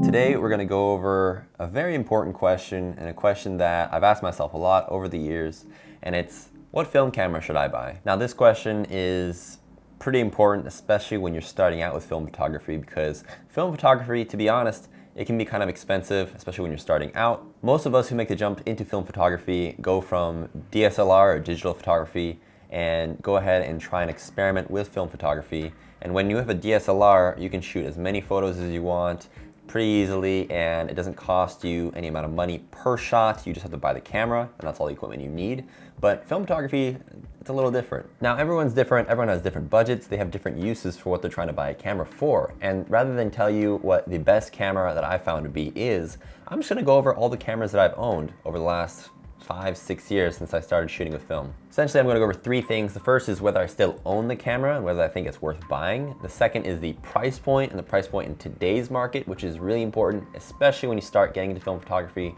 Today we're going to go over a very important question, and a question that I've asked myself a lot over the years, and it's, what film camera should I buy? Now this question is pretty important, especially when you're starting out with film photography, because film photography, to be honest, it can be kind of expensive, especially when you're starting out. Most of us who make the jump into film photography go from DSLR or digital photography and go ahead and try and experiment with film photography. And when you have a DSLR, you can shoot as many photos as you want pretty easily, and it doesn't cost you any amount of money per shot. You just have to buy the camera, and that's all the equipment you need. But film photography, it's a little different. Now everyone's different, everyone has different budgets, they have different uses for what they're trying to buy a camera for. And rather than tell you what the best camera that I found to be is, I'm just gonna go over all the cameras that I've owned over the last 5-6 years since I started shooting with film. Essentially, I'm going to go over 3 things. The first is whether I still own the camera and whether I think it's worth buying. The second is the price point, and the price point in today's market, which is really important, especially when you start getting into film photography.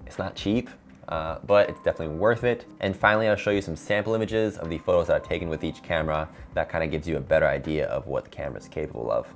It's not cheap, but it's definitely worth it. And finally, I'll show you some sample images of the photos that I've taken with each camera. That kind of gives you a better idea of what the camera is capable of.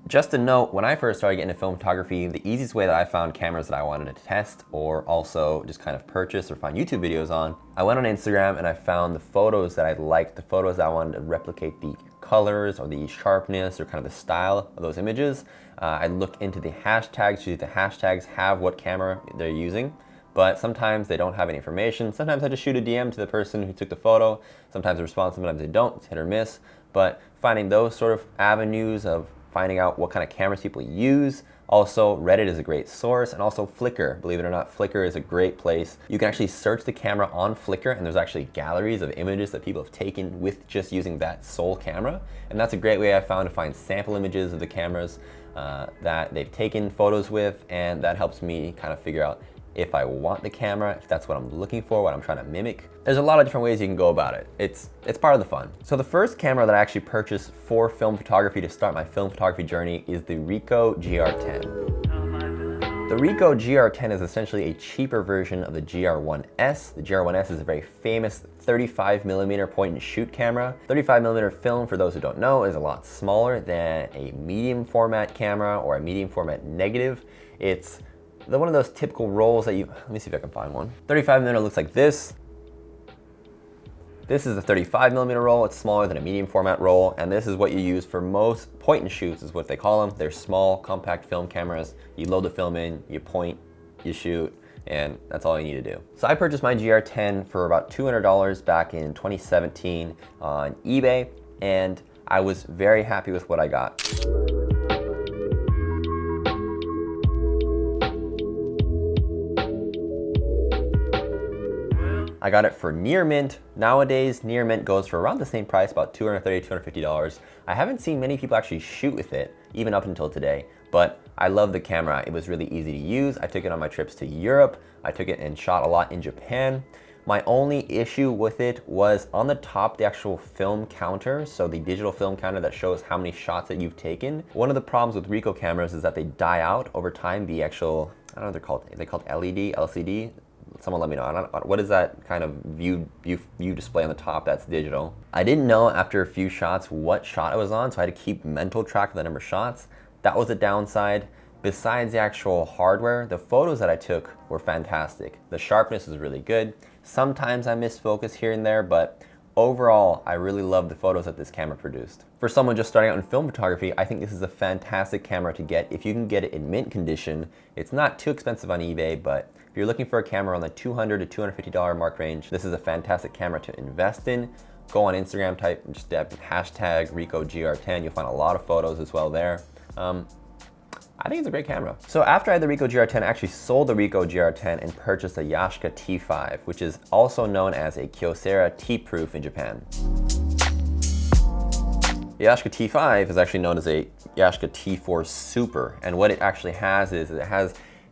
Just a note, when I first started getting into film photography, the easiest way that I found cameras that I wanted to test or also just kind of purchase or find YouTube videos on, I went on Instagram and I found the photos that I liked, the photos that I wanted to replicate the colors or the sharpness or kind of the style of those images. I look into the hashtags, see if the hashtags have what camera they're using, but sometimes they don't have any information. Sometimes I just shoot a DM to the person who took the photo. Sometimes they respond, sometimes they don't, it's hit or miss. But finding those sort of avenues of finding out what kind of cameras people use. Also, Reddit is a great source, and also Flickr. Believe it or not, Flickr is a great place. You can actually search the camera on Flickr, and there's actually galleries of images that people have taken with just using that sole camera. And that's a great way I found to find sample images of the cameras that they've taken photos with, and that helps me kind of figure out if I want the camera, if that's what I'm looking for, what I'm trying to mimic. There's a lot of different ways you can go about it. It's part of the fun. So the first camera that I actually purchased for film photography to start my film photography journey is the RICOH GR10. The RICOH GR10 is essentially a cheaper version of the GR1S. The GR1S is a very famous 35mm point and shoot camera. 35mm film, for those who don't know, is a lot smaller than a medium format camera or a medium format negative. It's one of those typical rolls that let me see if I can find one. 35mm looks like this. This is a 35mm roll. It's smaller than a medium format roll, and this is what you use for most point and shoots is what they call them. They're small, compact film cameras. You load the film in, you point, you shoot, and that's all you need to do. So I purchased my GR10 for about $200 back in 2017 on eBay, and I was very happy with what I got. I got it for near mint. Nowadays, near mint goes for around the same price, about $230, $250. I haven't seen many people actually shoot with it, even up until today, but I love the camera. It was really easy to use. I took it on my trips to Europe. I took it and shot a lot in Japan. My only issue with it was on the top, the actual film counter, so the digital film counter that shows how many shots that you've taken. One of the problems with RICOH cameras is that they die out over time. The actual, I don't know what they're called. Are they called LED, LCD? Someone let me know. What is that kind of view display on the top that's digital? I didn't know after a few shots what shot I was on, so I had to keep mental track of the number of shots. That was a downside. Besides the actual hardware, the photos that I took were fantastic. The sharpness was really good. Sometimes I missed focus here and there, but overall, I really love the photos that this camera produced. For someone just starting out in film photography, I think this is a fantastic camera to get. If you can get it in mint condition, it's not too expensive on eBay, but if you're looking for a camera on the $200 to $250 mark range, this is a fantastic camera to invest in. Go on Instagram, just type hashtag RICOH GR10. You'll find a lot of photos as well there. I think it's a great camera. So after I had the RICOH GR10, I actually sold the RICOH GR10 and purchased a YASHICA T5, which is also known as a Kyocera T-Proof in Japan. The YASHICA T5 is actually known as a YASHICA T4 Super, and what it actually has is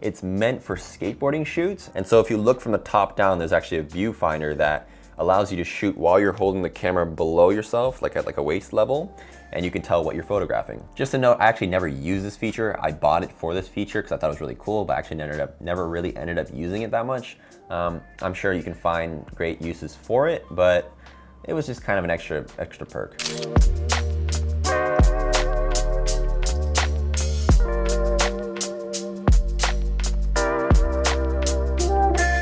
it's meant for skateboarding shoots. And so if you look from the top down, there's actually a viewfinder that allows you to shoot while you're holding the camera below yourself, like at a waist level, and you can tell what you're photographing. Just a note, I actually never used this feature. I bought it for this feature because I thought it was really cool, but actually never really ended up using it that much. I'm sure you can find great uses for it, but it was just kind of an extra perk.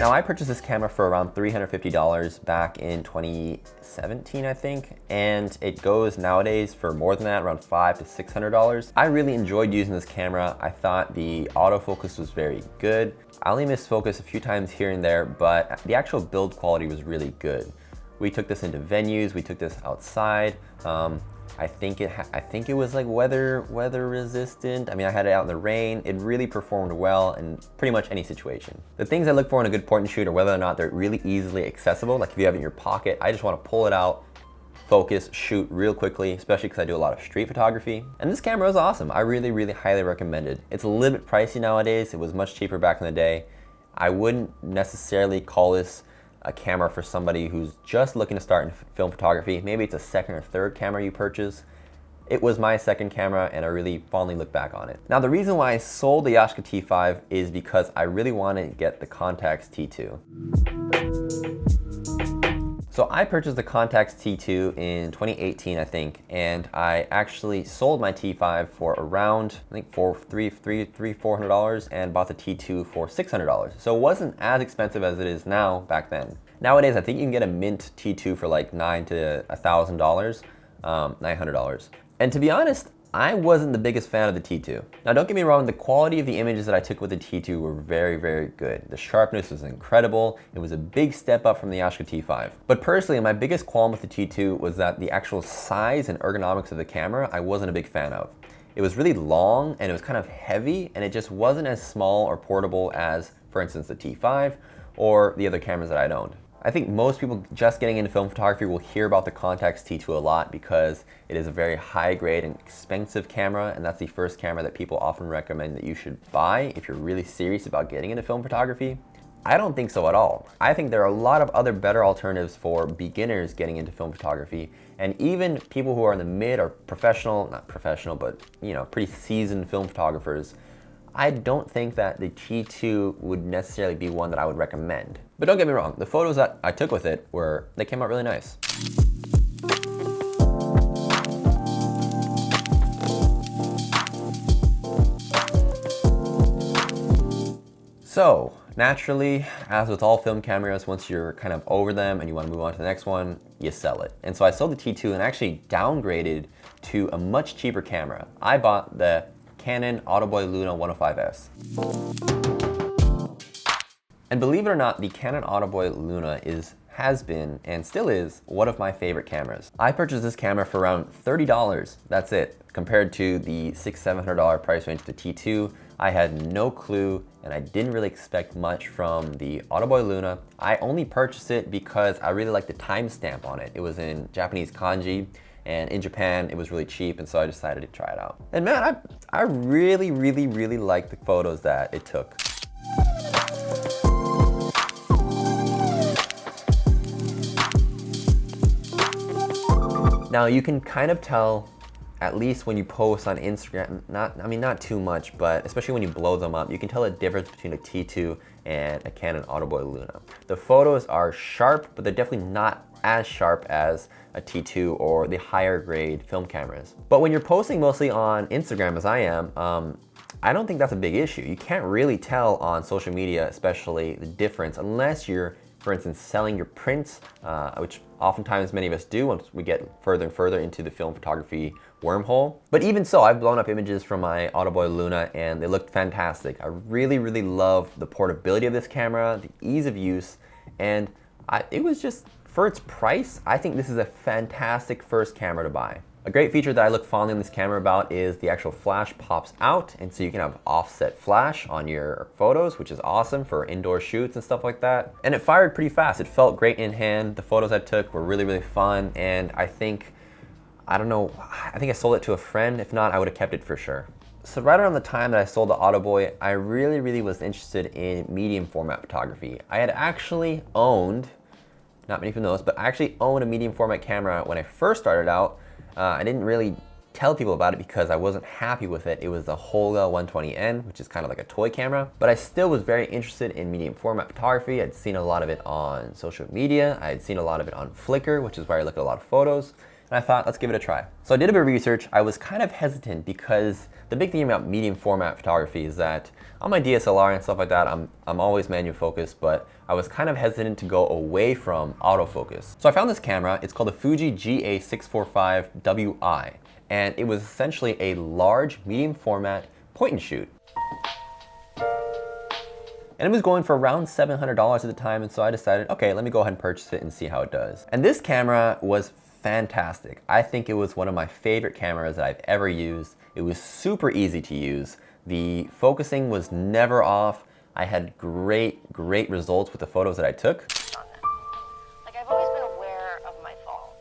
Now I purchased this camera for around $350 back in 2017, I think, and it goes nowadays for more than that, around $500 to $600. I really enjoyed using this camera. I thought the autofocus was very good. I only missed focus a few times here and there, but the actual build quality was really good. We took this into venues, we took this outside. I think it was like weather resistant. I mean, I had it out in the rain. It really performed well in pretty much any situation. The things I look for in a good point and shoot are whether or not they're really easily accessible. Like if you have it in your pocket, I just want to pull it out, focus, shoot real quickly, especially because I do a lot of street photography. And this camera is awesome. I really highly recommend it. It's a little bit pricey nowadays. It was much cheaper back in the day. I wouldn't necessarily call this a camera for somebody who's just looking to start in film photography. Maybe it's a second or third camera you purchase. It was my second camera and I really fondly look back on it. Now the reason why I sold the YASHICA T5 is because I really wanted to get the CONTAX T2. So I purchased the CONTAX T2 in 2018, I think, and I actually sold my T5 for around, I think $400 and bought the T2 for $600. So it wasn't as expensive as it is now back then. Nowadays, I think you can get a mint T2 for like $900 to $1,000, $900. And to be honest, I wasn't the biggest fan of the T2. Now don't get me wrong, the quality of the images that I took with the T2 were very good. The sharpness was incredible. It was a big step up from the YASHICA T5. But personally, my biggest qualm with the T2 was that the actual size and ergonomics of the camera, I wasn't a big fan of. It was really long and it was kind of heavy and it just wasn't as small or portable as, for instance, the T5 or the other cameras that I'd owned. I think most people just getting into film photography will hear about the CONTAX T2 a lot because it is a very high grade and expensive camera, and that's the first camera that people often recommend that you should buy if you're really serious about getting into film photography. I don't think so at all. I think there are a lot of other better alternatives for beginners getting into film photography, and even people who are in the mid or professional, not professional, but pretty seasoned film photographers. I don't think that the T2 would necessarily be one that I would recommend. But don't get me wrong, the photos that I took with it they came out really nice. So, naturally, as with all film cameras, once you're kind of over them and you want to move on to the next one, you sell it. And so I sold the T2 and actually downgraded to a much cheaper camera. I bought the CANON AUTOBOY Luna 105S. And believe it or not, the CANON AUTOBOY Luna has been and still is one of my favorite cameras. I purchased this camera for around $30, that's it, compared to the $600-700 price range of the T2. I had no clue and I didn't really expect much from the AUTOBOY Luna. I only purchased it because I really liked the timestamp on it. It was in Japanese kanji, and in Japan it was really cheap, and so I decided to try it out. And man, I really liked the photos that it took. Now you can kind of tell, at least when you post on Instagram, not too much, but especially when you blow them up, you can tell the difference between a T2 and a CANON AUTOBOY Luna. The photos are sharp, but they're definitely not as sharp as a T2 or the higher grade film cameras. But when you're posting mostly on Instagram, as I am, I don't think that's a big issue. You can't really tell on social media, especially, the difference unless you're, for instance, selling your prints, which oftentimes many of us do once we get further and further into the film photography wormhole. But even so, I've blown up images from my AUTOBOY Luna and they looked fantastic. I really love the portability of this camera, the ease of use, and it was just, for its price, I think this is a fantastic first camera to buy. A great feature that I look fondly on this camera about is the actual flash pops out, and so you can have offset flash on your photos, which is awesome for indoor shoots and stuff like that. And it fired pretty fast. It felt great in hand. The photos I took were really fun, and I think I sold it to a friend. If not, I would have kept it for sure. So right around the time that I sold the AUTOBOY, I really was interested in medium format photography. I had actually owned, not many people know this, but I actually owned a medium format camera when I first started out. I didn't really tell people about it because I wasn't happy with it. It was the Holga 120N, which is kind of like a toy camera, but I still was very interested in medium format photography. I'd seen a lot of it on social media. I had seen a lot of it on Flickr, which is where I look at a lot of photos. And I thought, let's give it a try. So I did a bit of research. I was kind of hesitant because the big thing about medium format photography is that on my DSLR and stuff like that, I'm always manual focused, but I was kind of hesitant to go away from autofocus. So I found this camera. It's called the FUJI GA645wi, and it was essentially a large medium format point and shoot. And it was going for around $700 at the time, and so I decided, okay, let me go ahead and purchase it and see how it does. And this camera was fantastic. I think it was one of my favorite cameras that I've ever used. It was super easy to use. The focusing was never off. I had great results with the photos that I took. Like, I've always been aware of my faults.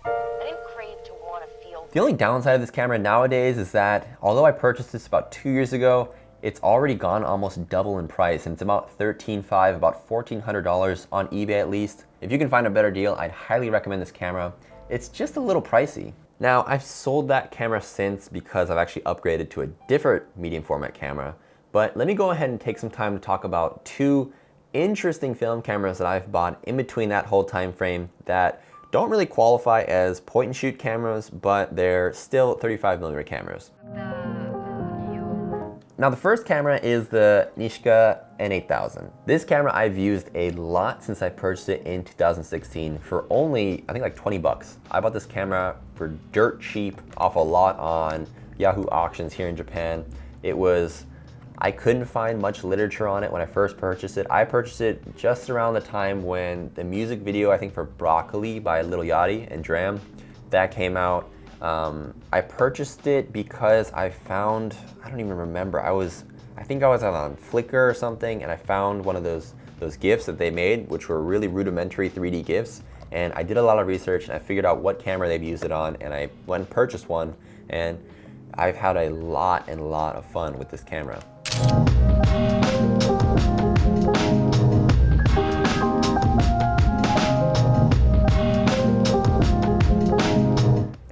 I didn't crave to want to feel. The only downside of this camera nowadays is that although I purchased this about 2 years ago, it's already gone almost double in price, and it's about $13,500, about $1,400 on eBay at least. If you can find a better deal, I'd highly recommend this camera. It's just a little pricey. Now, I've sold that camera since because I've actually upgraded to a different medium format camera, but let me go ahead and take some time to talk about 2 interesting film cameras that I've bought in between that whole time frame that don't really qualify as point and shoot cameras, but they're still 35mm cameras. Now the first camera is the NISHIKA N8000. This camera I've used a lot since I purchased it in 2016 for only, I think like 20 bucks. I bought this camera for dirt cheap off a lot on Yahoo auctions here in Japan. I couldn't find much literature on it when I first purchased it. I purchased it just around the time when the music video, I think for Broccoli by Lil Yachty and Dram, that came out. I purchased it because I found, I don't even remember, I think I was on Flickr or something, and I found one of those GIFs that they made, which were really rudimentary 3D GIFs, and I did a lot of research and I figured out what camera they've used it on, and I went and purchased one, and I've had a lot of fun with this camera.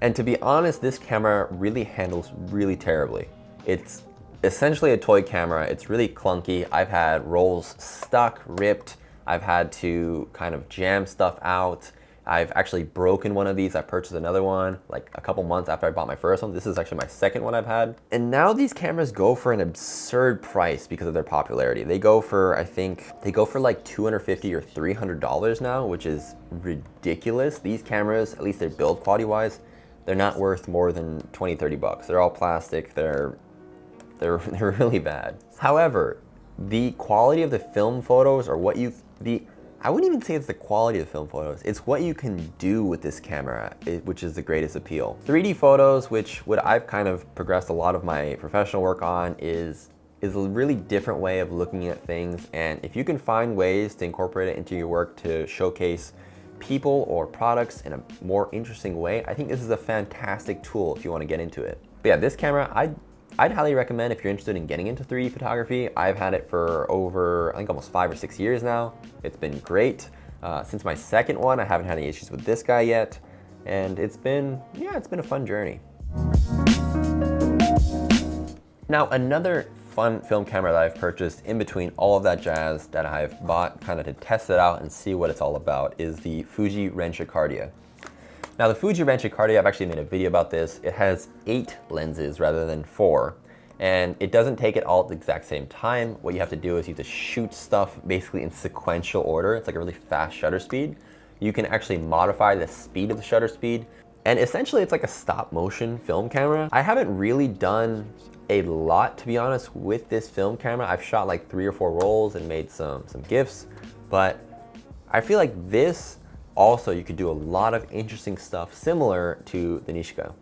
And to be honest, this camera really handles really terribly. It's essentially a toy camera. It's really clunky. I've had rolls stuck, ripped. I've had to kind of jam stuff out. I've actually broken one of these. I purchased another one like a couple months after I bought my first one. This is actually my second one I've had. And now these cameras go for an absurd price because of their popularity. They go for, I think, they go for like $250 or $300 now, which is ridiculous. These cameras, at least their build quality wise, they're not worth more than 20, 30 bucks. They're all plastic, they're really bad. However, the quality of the film photos, or I wouldn't even say it's the quality of the film photos, it's what you can do with this camera, which is the greatest appeal. 3D photos, which what I've kind of progressed a lot of my professional work on, is a really different way of looking at things, and if you can find ways to incorporate it into your work to showcase people or products in a more interesting way, I think this is a fantastic tool if you want to get into it. But yeah, this camera, I'd highly recommend if you're interested in getting into 3D photography. I've had it for over, I think almost 5 or 6 years now. It's been great. Since my second one, I haven't had any issues with this guy yet. And it's been a fun journey. Now, another fun film camera that I've purchased in between all of that jazz that I've bought kind of to test it out and see what it's all about is the FUJI RENSHA CARDIA. Now the FUJI RENSHA CARDIA, I've actually made a video about this. It has 8 lenses rather than 4, and it doesn't take it all at the exact same time. What you have to do is you have to shoot stuff basically in sequential order. It's like a really fast shutter speed. You can actually modify the speed of the shutter speed, and essentially it's like a stop motion film camera. I haven't really done a lot, to be honest, with this film camera. I've shot like 3 or 4 rolls and made some GIFs, but I feel like this also, you could do a lot of interesting stuff similar to the NISHIKA.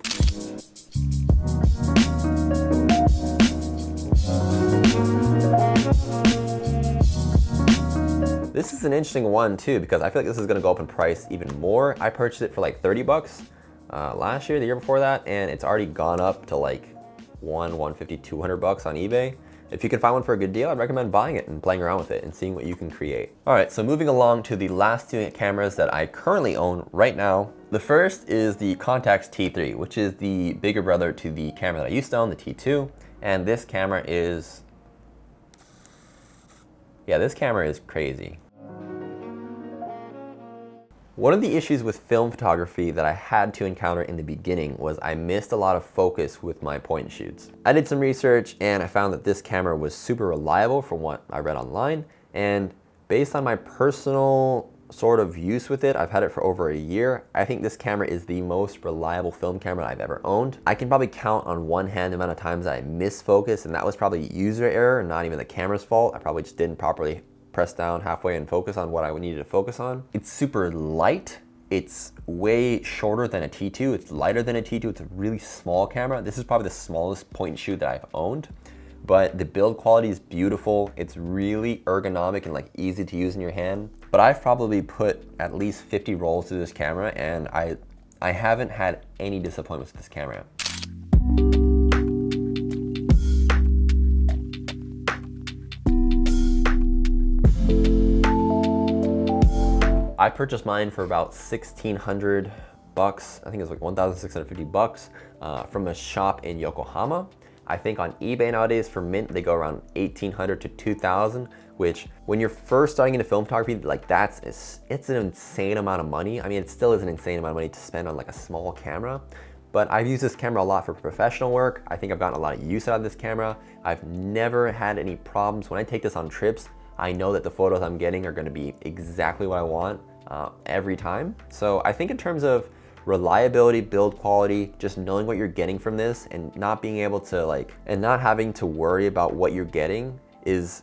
This is an interesting one too, because I feel like this is gonna go up in price even more. I purchased it for like 30 bucks last year, the year before that, and it's already gone up to like 150, 200 bucks on eBay. If you can find one for a good deal, I'd recommend buying it and playing around with it and seeing what you can create. All right, so moving along to the last 2 cameras that I currently own right now. The first is the CONTAX T3, which is the bigger brother to the camera that I used to own, the T2. And this camera is, yeah, this camera is crazy. One of the issues with film photography that I had to encounter in the beginning was I missed a lot of focus with my point and shoots. I did some research and I found that this camera was super reliable from what I read online, and based on my personal sort of use with it, I've had it for over a year. I think this camera is the most reliable film camera I've ever owned. I can probably count on one hand the amount of times that I missed focus, and that was probably user error, not even the camera's fault. I probably just didn't properly press down halfway and focus on what I needed to focus on. It's super light. It's way shorter than a T2. It's lighter than a T2. It's a really small camera. This is probably the smallest point and shoot that I've owned, but the build quality is beautiful. It's really ergonomic and like easy to use in your hand. But I've probably put at least 50 rolls through this camera, and I haven't had any disappointments with this camera. I purchased mine for about $1,600 bucks. I think it was like 1,650 bucks from a shop in Yokohama. I think on eBay nowadays for mint, they go around 1,800 to 2,000, which when you're first starting into film photography, like it's an insane amount of money. I mean, it still is an insane amount of money to spend on like a small camera, but I've used this camera a lot for professional work. I think I've gotten a lot of use out of this camera. I've never had any problems. When I take this on trips, I know that the photos I'm getting are gonna be exactly what I want every time. So I think in terms of reliability, build quality, just knowing what you're getting from this and not being able to and not having to worry about what you're getting is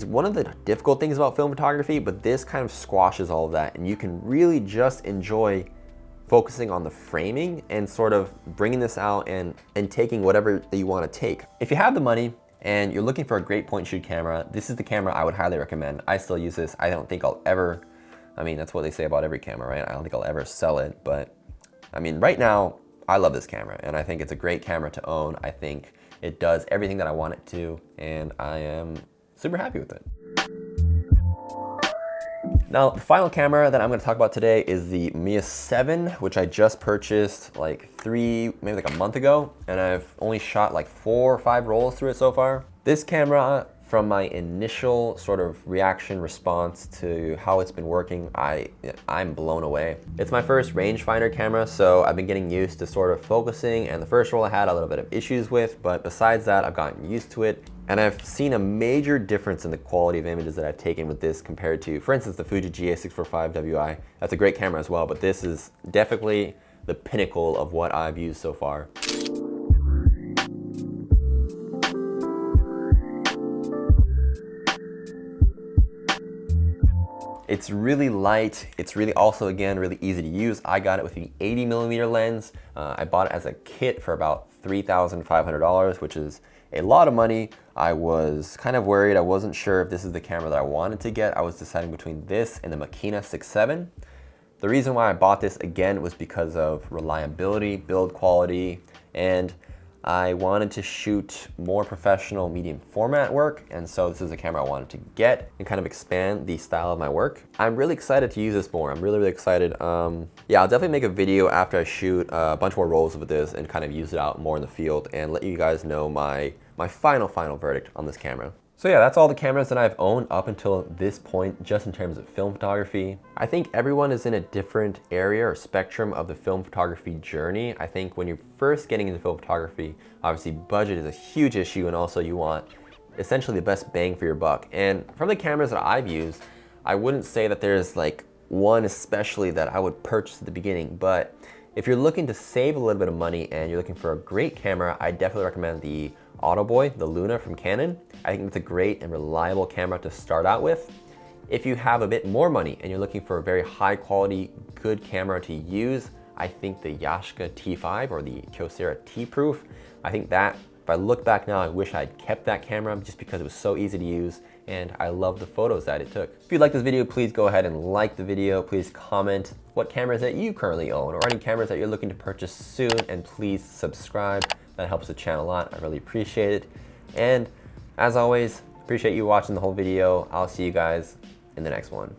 one of the difficult things about film photography, but this kind of squashes all of that, and you can really just enjoy focusing on the framing and sort of bringing this out and taking whatever that you want to take. If you have the money and you're looking for a great point and shoot camera, this is the camera I would highly recommend. I still use this. I don't think I'll ever, I mean, that's what they say about every camera, right? I don't think I'll ever sell it, but I mean, right now, I love this camera and I think it's a great camera to own. I think it does everything that I want it to, and I am super happy with it. Now, the final camera that I'm gonna talk about today is the MAMIYA 7, which I just purchased like maybe like a month ago, and I've only shot like 4 or 5 rolls through it so far. This camera, from my initial sort of reaction response to how it's been working, I'm blown away. It's my first rangefinder camera, so I've been getting used to sort of focusing, and the first roll I had a little bit of issues with, but besides that, I've gotten used to it. And I've seen a major difference in the quality of images that I've taken with this compared to, for instance, the FUJI GA645wi. That's a great camera as well, but this is definitely the pinnacle of what I've used so far. It's really light. It's really also, again, really easy to use. I got it with the 80mm lens. I bought it as a kit for about $3,500, which is a lot of money. I was kind of worried. I wasn't sure if this is the camera that I wanted to get. I was deciding between this and the Makina 6.7. The reason why I bought this again was because of reliability, build quality, and I wanted to shoot more professional medium format work, and so this is a camera I wanted to get and kind of expand the style of my work. I'm really excited to use this more. I'm really excited. Yeah, I'll definitely make a video after I shoot a bunch more rolls with this and kind of use it out more in the field and let you guys know my final verdict on this camera. So yeah, that's all the cameras that I've owned up until this point, just in terms of film photography. I think everyone is in a different area or spectrum of the film photography journey. I think when you're first getting into film photography, obviously budget is a huge issue, and also you want essentially the best bang for your buck. And from the cameras that I've used, I wouldn't say that there's like one especially that I would purchase at the beginning, but if you're looking to save a little bit of money and you're looking for a great camera, I definitely recommend the AUTOBOY, the Luna from Canon. I think it's a great and reliable camera to start out with. If you have a bit more money and you're looking for a very high quality, good camera to use, I think the YASHICA T5 or the Kyocera T-Proof, I think that, if I look back now, I wish I'd kept that camera just because it was so easy to use and I love the photos that it took. If you like this video, please go ahead and like the video. Please comment what cameras that you currently own or any cameras that you're looking to purchase soon, and please subscribe. That helps the channel a lot. I really appreciate it. And as always, appreciate you watching the whole video. I'll see you guys in the next one.